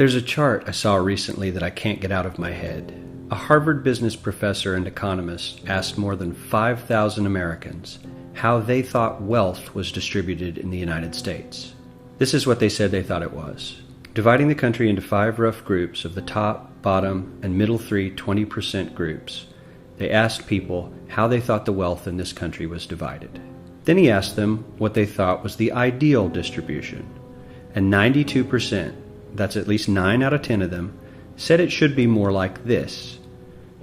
There's a chart I saw recently that I can't get out of my head. A Harvard business professor and economist asked more than 5,000 Americans how they thought wealth was distributed in the United States. This is what they said they thought it was. Dividing the country into 5 rough groups of the top, bottom, and middle 3 20% groups, they asked people how they thought the wealth in this country was divided. Then he asked them what they thought was the ideal distribution. And 92%, that's at least 9 out of 10 of them, said it should be more like this.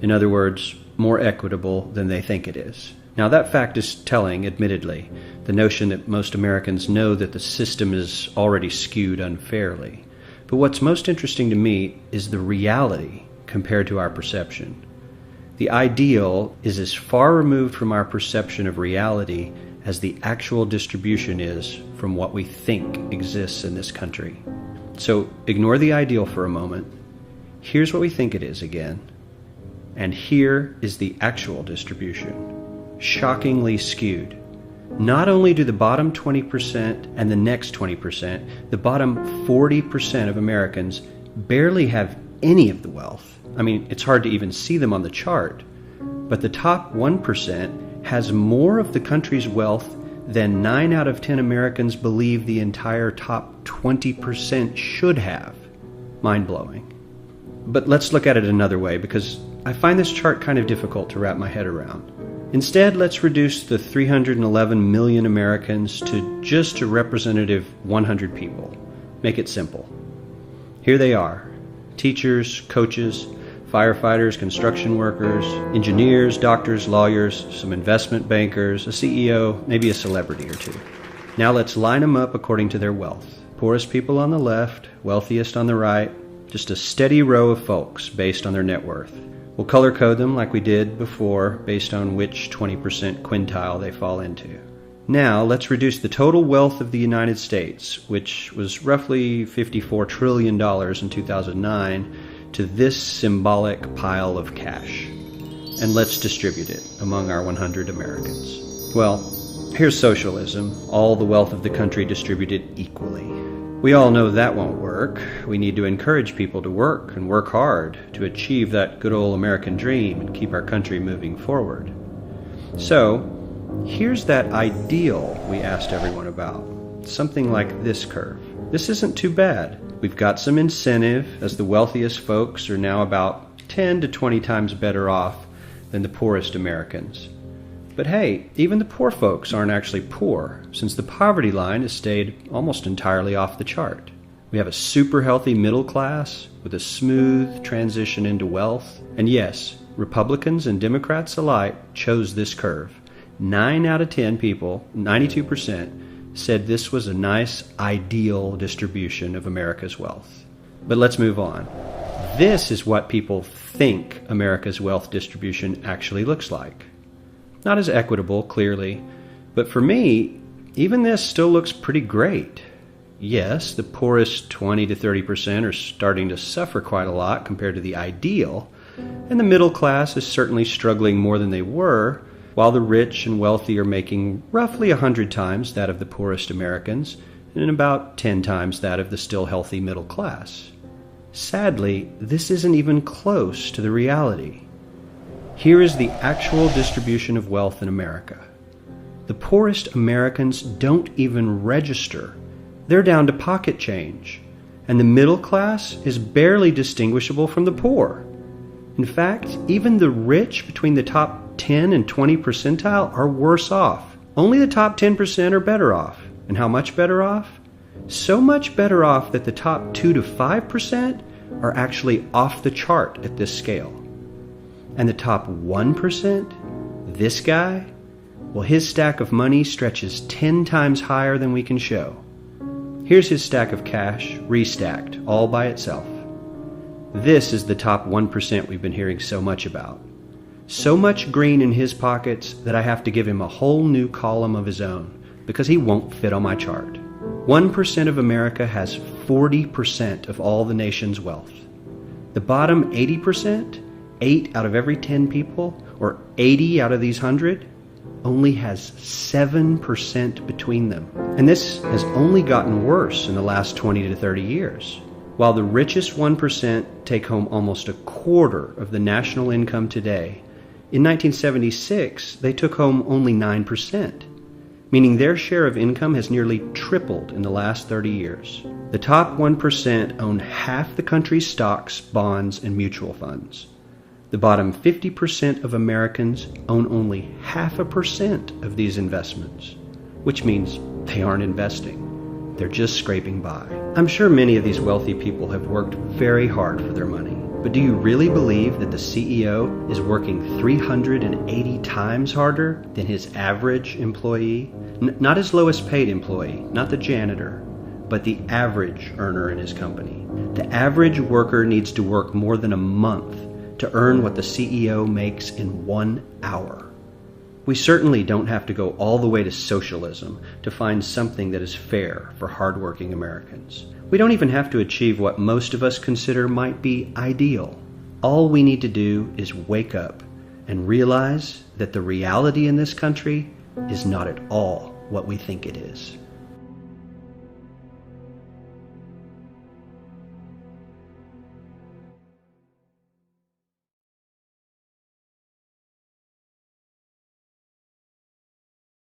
In other words, more equitable than they think it is. Now that fact is telling, admittedly, the notion that most Americans know that the system is already skewed unfairly. But what's most interesting to me is the reality compared to our perception. The ideal is as far removed from our perception of reality as the actual distribution is from what we think exists in this country. So ignore the ideal for a moment. Here's what we think it is again. And here is the actual distribution. Shockingly skewed. Not only do the bottom 20% and the next 20%, the bottom 40% of Americans barely have any of the wealth. I mean, it's hard to even see them on the chart. But the top 1% has more of the country's wealth than 9 out of 10 Americans believe the entire top 20% should have. Mind-blowing. But let's look at it another way, because I find this chart kind of difficult to wrap my head around. Instead, let's reduce the 311 million Americans to just a representative 100 people. Make it simple. Here they are: teachers, coaches, firefighters, construction workers, engineers, doctors, lawyers, some investment bankers, a CEO, maybe a celebrity or two. Now let's line them up according to their wealth. Poorest people on the left, wealthiest on the right, just a steady row of folks based on their net worth. We'll color code them like we did before based on which 20% quintile they fall into. Now let's reduce the total wealth of the United States, which was roughly $54 trillion in 2009, to this symbolic pile of cash. And let's distribute it among our 100 Americans. Well, here's socialism, all the wealth of the country distributed equally. We all know that won't work. We need to encourage people to work and work hard to achieve that good old American dream and keep our country moving forward. So, here's that ideal we asked everyone about. Something like this curve. This isn't too bad. We've got some incentive, as the wealthiest folks are now about 10 to 20 times better off than the poorest Americans. But hey, even the poor folks aren't actually poor, since the poverty line has stayed almost entirely off the chart. We have a super healthy middle class with a smooth transition into wealth. And yes, Republicans and Democrats alike chose this curve. 9 out of 10 people, 92%, said this was a nice, ideal distribution of America's wealth. But let's move on. This is what people think America's wealth distribution actually looks like. Not as equitable, clearly, but for me, even this still looks pretty great. Yes, the poorest 20 to 30% are starting to suffer quite a lot compared to the ideal, and the middle class is certainly struggling more than they were, while the rich and wealthy are making roughly 100 times that of the poorest Americans and about 10 times that of the still healthy middle class. Sadly, this isn't even close to the reality. Here is the actual distribution of wealth in America. The poorest Americans don't even register. They're down to pocket change, and the middle class is barely distinguishable from the poor. In fact, even the rich between the top 10 and 20 percentile are worse off. Only the top 10% are better off. And how much better off? So much better off that the top 2 to 5% are actually off the chart at this scale. And the top 1%, this guy, well, his stack of money stretches 10 times higher than we can show. Here's his stack of cash, restacked, all by itself. This is the top 1% we've been hearing so much about. So much green in his pockets that I have to give him a whole new column of his own, because he won't fit on my chart. 1% of America has 40% of all the nation's wealth. The bottom 80%, 8 out of every 10 people, or 80 out of these 100, only has 7% between them. And this has only gotten worse in the last 20 to 30 years. While the richest 1% take home almost a quarter of the national income today, in 1976 they took home only 9%, meaning their share of income has nearly tripled in the last 30 years. The top 1% own half the country's stocks, bonds, and mutual funds. The bottom 50% of Americans own only 0.5% of these investments, which means they aren't investing. They're just scraping by. I'm sure many of these wealthy people have worked very hard for their money, but do you really believe that the CEO is working 380 times harder than his average employee? Not his lowest paid employee, not the janitor, but the average earner in his company. The average worker needs to work more than a month to earn what the CEO makes in 1 hour. We certainly don't have to go all the way to socialism to find something that is fair for hardworking Americans. We don't even have to achieve what most of us consider might be ideal. All we need to do is wake up and realize that the reality in this country is not at all what we think it is.